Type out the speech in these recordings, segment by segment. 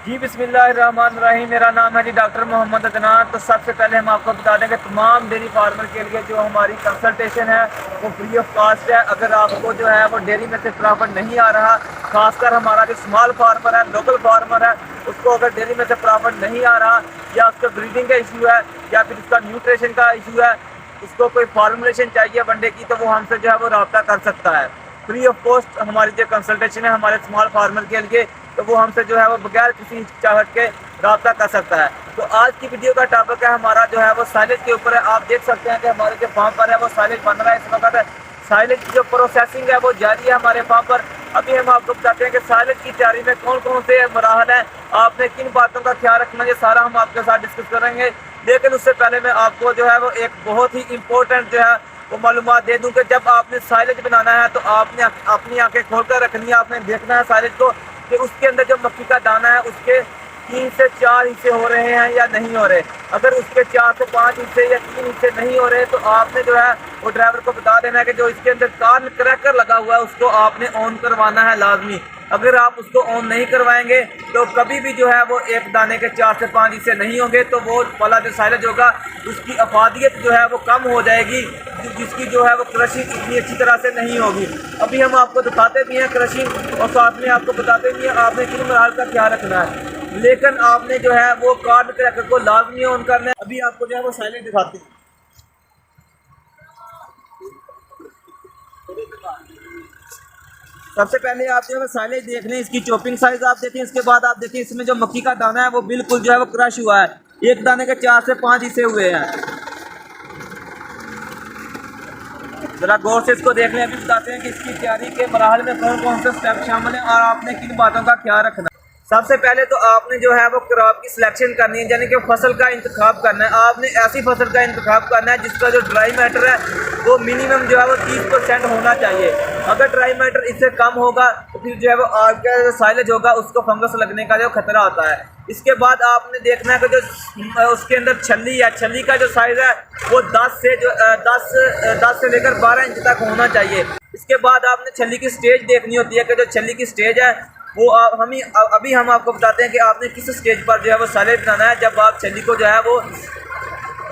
जी बिस्मिल्लाहिर्रहमानिर्रहीम। मेरा नाम है जी डॉक्टर मोहम्मद अदनान। तो सबसे पहले हम आपको बता दें कि तमाम डेयरी फार्मर के लिए जो हमारी कंसल्टेशन है वो फ्री ऑफ कास्ट है। अगर आपको जो है वो डेयरी में से प्रॉफिट नहीं आ रहा, खासकर हमारा जो स्मॉल फार्मर है, लोकल फार्मर है, उसको अगर डेयरी में से प्रॉफिट नहीं आ रहा या उसका ब्रीडिंग का इशू है या फिर उसका न्यूट्रिशन का इशू है, उसको कोई फार्मुलेशन चाहिए वनडे की, तो वो हमसे जो है वो रब्ता कर सकता है। फ्री ऑफ कॉस्ट हमारी जो कंसल्टेशन है हमारे स्मॉल फार्मर के लिए, तो वो हमसे जो है वो बगैर किसी हिचकिचाहट के रब्ता कर सकता है। तो आज की वीडियो का टॉपिक है हमारा जो है वो साइलेज के ऊपर है। आप देख सकते हैं कि हमारे जो फार्म पर है वो साइलेज बन रहा है इस वक्त। साइलेज की जो प्रोसेसिंग है वो जारी है हमारे फार्म पर। अभी हम आपको बताते हैं कि साइलेज की तैयारी में कौन कौन से मराहल हैं, आपने किन बातों का ख्याल रखना, ये सारा हम आपके साथ डिस्कस करेंगे। लेकिन उससे पहले मैं आपको जो है वो एक बहुत ही इम्पोर्टेंट जो है वो मालूमात दे दूं कि जब आपने साइलेज बनाना है तो आपने अपनी आंखें खोलकर रखनी है। आपने देखना है साइलेज को कि उसके अंदर जो मक्की का दाना है उसके 3 से 4 हिस्से हो रहे हैं या नहीं हो रहे। अगर उसके 4 से 5 हिस्से या 3 हिस्से नहीं हो रहे तो आपने जो है वो ड्राइवर को बता देना है कि जो इसके अंदर कार्न क्रैकर लगा हुआ है उसको आपने ऑन करवाना है लाजमी। अगर आप उसको ऑन नहीं करवाएंगे तो कभी भी जो है वो एक दाने के 4 से 5 हिस्से नहीं होंगे, तो वो वाला जो साइलेज होगा उसकी अफादियत जो है वो कम हो जाएगी, जिसकी जो है वो क्रशिंग इतनी अच्छी तरह से नहीं होगी। अभी हम आपको दिखाते भी हैं क्रशिंग और साथ में आपको बताते भी हैं आपने किन मराहल का ख्याल रखना है। लेकिन आपने जो है वो कार्न क्रैकर को लाजमी ऑन करना है। अभी आपको जो है वो साइलेज दिखाते हैं। सबसे पहले आप जो है साइलेज देख लें, इसकी चॉपिंग साइज आप देखें, इसके बाद आप देखें इसमें जो मक्की का दाना है वो बिल्कुल जो है वो क्रश हुआ है। एक दाने के 4 से 5 हिस्से हुए हैं। जरा गौर से इसको देख लें। अभी बताते हैं कि इसकी तैयारी के मराहल में कौन कौन से स्टेप शामिल हैं और आपने किन बातों का ख्याल रखना है। सबसे पहले तो आपने जो है वो क्रॉप की सिलेक्शन करनी है, यानी कि फसल का इंतखाब करना है। आपने ऐसी फसल का इंतखाब करना है जिसका जो ड्राई मैटर है वो मिनिमम जो है वो 30% होना चाहिए। अगर ड्राई मैटर इससे कम होगा तो फिर जो है वो आपका जो साइलेज होगा उसको फंगस लगने का जो खतरा होता है। इसके बाद आपने देखना है कि जो उसके अंदर छल्ली है, छल्ली का जो साइज़ है वो 10 से लेकर 12 इंच तक होना चाहिए। इसके बाद आपने छल्ली की स्टेज देखनी होती है कि जो छल्ली की स्टेज है वो अभी हम आपको बताते हैं कि आपने किस स्टेज पर जो है वो साइलेज बनाना है। जब आप छल्ली को जो है वो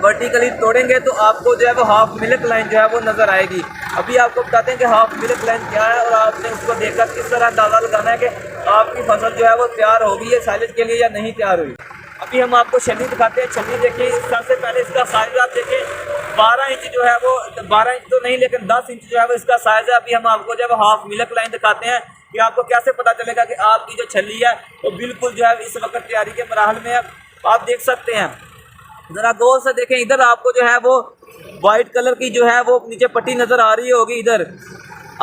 वर्टिकली तोड़ेंगे तो आपको जो है वो हाफ मिल्क लाइन जो है वो नज़र आएगी। अभी आपको बताते हैं कि हाफ मिल्क लाइन क्या है और आपने उसको देखकर किस तरह अंदाज़ा लगाना है कि आपकी फसल जो है वो तैयार होगी है साइलेज के लिए या नहीं तैयार हुई। अभी हम आपको छल्ली दिखाते हैं। छल्ली देखिए, सबसे पहले इसका साइज आप देखें 12 इंच जो है वो 12 इंच तो नहीं लेकिन 10 इंच जो है वो इसका साइज है। अभी हम आपको जो है वो हाफ मिल्क लाइन दिखाते हैं कि आपको कैसे पता चलेगा कि आपकी जो छल्ली है वो बिल्कुल जो है इस वक्त तैयारी के मराहल में है। आप देख सकते हैं, ज़रा गौर से देखें। इधर आपको जो है वो वाइट कलर की जो है वो नीचे पट्टी नज़र आ रही होगी। इधर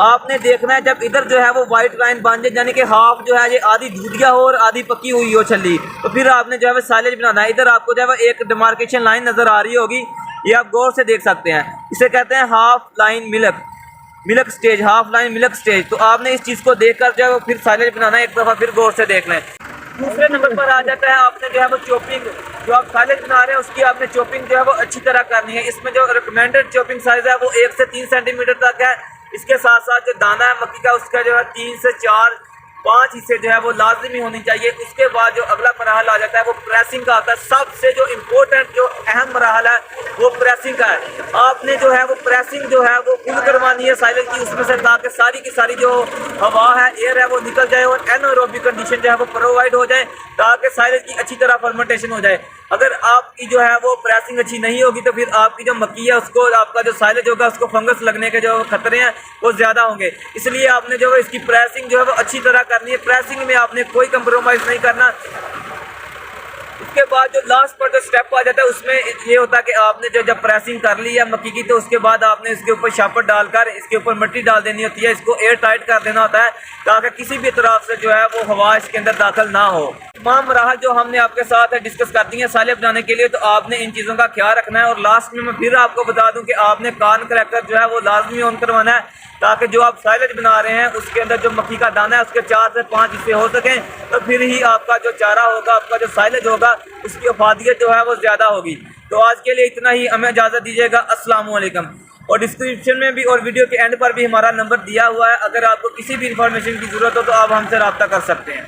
आपने देखना है जब इधर जो है वो वाइट लाइन बन जाए, यानी कि हाफ जो है ये आधी दूधिया हो और आधी पकी हुई हो छल्ली, तो फिर आपने जो है वो साइलेज बनाना है। इधर आपको जो है वो एक डिमार्केशन लाइन नज़र आ रही होगी, ये आप गौर से देख सकते हैं। इसे कहते हैं half line milk stage, half line milk stage. तो आपने इस चीज़ को देखकर जो है वो फिर साइलेज बनाना है। एक दफ़ा फिर गौर से देख लें। दूसरे नंबर पर आ जाता है आपने जो है वो चॉपिंग, जो आप साइलेज बना रहे हैं उसकी आपने चॉपिंग जो है वो अच्छी तरह करनी है। इसमें जो रिकमेंडेड चॉपिंग साइज है वो 1 से 3 सेंटीमीटर तक है। इसके साथ साथ जो दाना है मक्की का उसका जो है 3 से 4 5 हिस्से जो है वो लाजमी होनी चाहिए। उसके बाद जो अगला मराहल आ जाता है वो प्रेसिंग का आता है। सबसे जो इम्पोर्टेंट जो अहम मराहल है वो प्रेसिंग का है। आपने जो है वो प्रेसिंग जो है वो फुल करवानी है साइलेज की उसमें से, ताकि सारी की सारी जो हवा है, एयर है वो निकल जाए और एनारोबिक कंडीशन जो है वो प्रोवाइड हो जाए, ताकि साइलेज की अच्छी तरह फर्मेंटेशन हो जाए। अगर आपकी जो है वो प्रेसिंग अच्छी नहीं होगी तो फिर आपकी जो मक्की है उसको, आपका जो साइलेज होगा उसको फंगस लगने के जो खतरे हैं वो ज़्यादा होंगे। इसलिए आपने जो है इसकी प्रेसिंग जो है वो अच्छी तरह करनी है। प्रेसिंग में आपने कोई कंप्रोमाइज़ नहीं करना। उसके बाद जो लास्ट पर जो स्टेप आ जाता है उसमें ये होता है कि आपने जो जब प्रेसिंग कर ली है मक्की की तो उसके बाद आपने इसके ऊपर शापर डालकर इसके ऊपर मिट्टी डाल देनी होती है। इसको एयर टाइट कर देना होता है ताकि किसी भी तरफ से जो है वो हवा इसके अंदर दाखिल ना हो। तमाम मराहल जो हमने आपके साथ डिस्कस कर दी हैं साइलेज बनाने के लिए, तो आपने इन चीज़ों का ख्याल रखना है। और लास्ट में मैं फिर आपको बता दूं कि आपने कार्न क्रैकर जो है वो लाजमी ऑन करवाना है, ताकि जो आप साइलेज बना रहे हैं उसके अंदर जो मक्की का दाना है उसके 4 से 5 हिस्से हो सकें, तो फिर ही आपका जो चारा होगा, आपका जो साइलेज होगा उसकी अफादियत जो है वो ज़्यादा होगी। तो आज के लिए इतना ही, हमें इजाज़त दीजिएगा। अस्सलाम वालेकुम। और डिस्क्रिप्शन में भी और वीडियो के एंड पर भी हमारा नंबर दिया हुआ है। अगर आपको किसी भी इंफॉर्मेशन की ज़रूरत हो तो आप हमसे रब्ता कर सकते हैं।